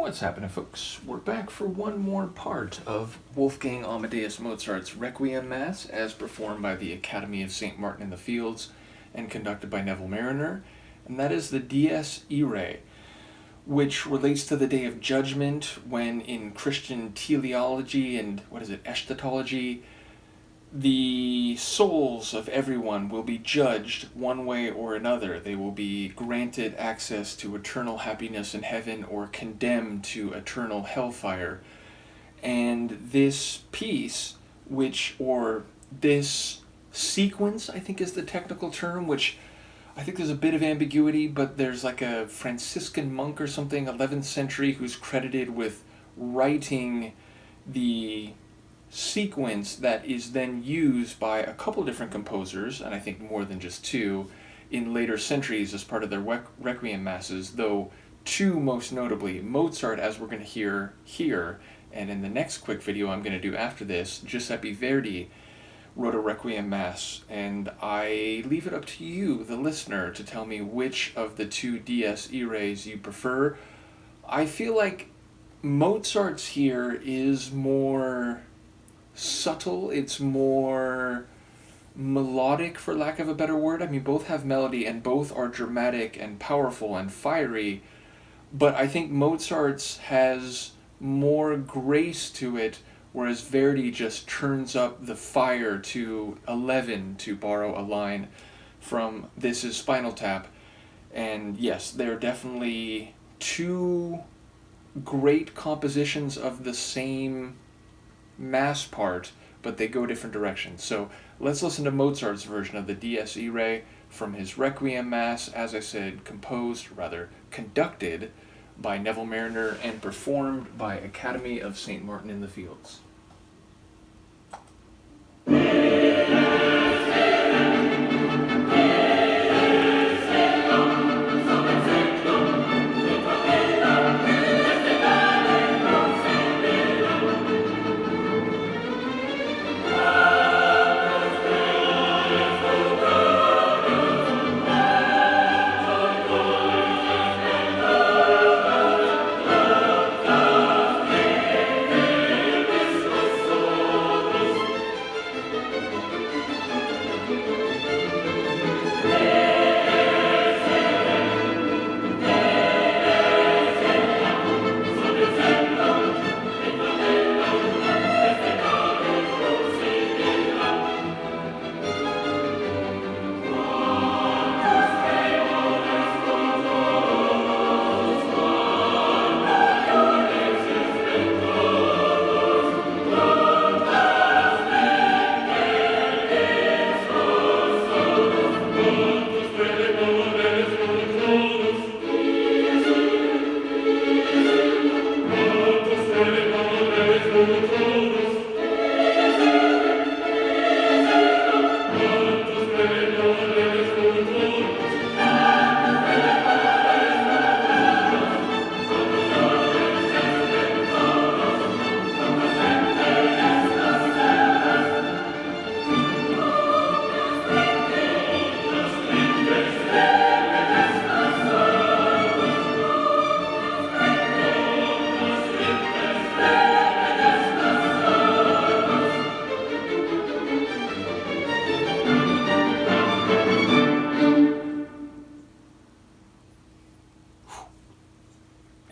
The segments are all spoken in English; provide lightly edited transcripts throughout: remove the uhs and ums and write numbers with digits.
What's happening, folks? We're back for one more part of Wolfgang Amadeus Mozart's Requiem Mass, as performed by the Academy of St. Martin in the Fields and conducted by Neville Marriner, and that is the Dies Irae, which relates to the Day of Judgment, when in Christian teleology and, eschatology, the souls of everyone will be judged one way or another. They will be granted access to eternal happiness in heaven or condemned to eternal hellfire. And this piece, this sequence, I think is the technical term, which I think there's a bit of ambiguity, but there's like a Franciscan monk or something, 11th century, who's credited with writing the sequence that is then used by a couple different composers, and I think more than just two, in later centuries as part of their Requiem Masses, though two most notably, Mozart, as we're going to hear here, and in the next quick video I'm going to do after this, Giuseppe Verdi wrote a Requiem Mass, and I leave it up to you, the listener, to tell me which of the two Dies Iraes you prefer. I feel like Mozart's here is more subtle, it's more melodic, for lack of a better word. I mean, both have melody and both are dramatic and powerful and fiery, but I think Mozart's has more grace to it, whereas Verdi just turns up the fire to 11, to borrow a line from This Is Spinal Tap. And yes, they're definitely two great compositions of the same mass part, but they go different directions. So let's listen to Mozart's version of the Dies Irae from his Requiem Mass, as I said, conducted by Neville Marriner and performed by Academy of St. Martin in the Fields.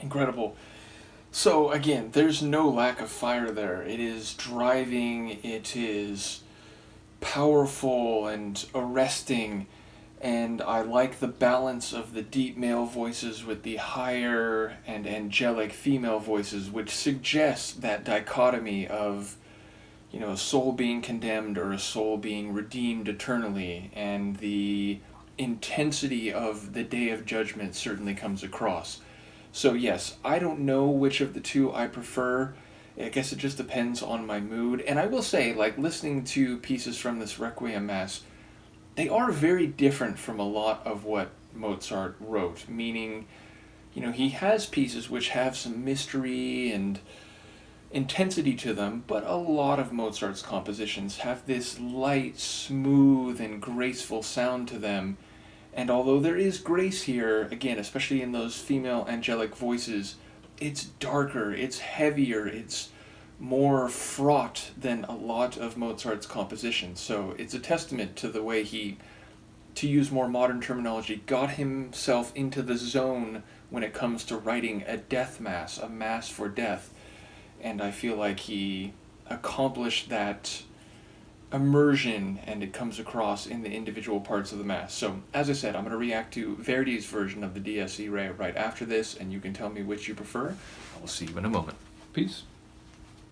Incredible. So again, there's no lack of fire there. It is driving, it is powerful and arresting, and I like the balance of the deep male voices with the higher and angelic female voices, which suggests that dichotomy of, a soul being condemned or a soul being redeemed eternally, and the intensity of the Day of Judgment certainly comes across. So yes, I don't know which of the two I prefer. I guess it just depends on my mood. And I will say, listening to pieces from this Requiem Mass, they are very different from a lot of what Mozart wrote. Meaning, he has pieces which have some mystery and intensity to them, but a lot of Mozart's compositions have this light, smooth, and graceful sound to them. And although there is grace here, again, especially in those female angelic voices, it's darker, it's heavier, it's more fraught than a lot of Mozart's compositions. So it's a testament to the way he, to use more modern terminology, got himself into the zone when it comes to writing a death mass, a mass for death. And I feel like he accomplished that immersion, and it comes across in the individual parts of the mass. So, as I said, I'm going to react to Verdi's version of the Dies Irae right after this, and you can tell me which you prefer. I will see you in a moment. Peace.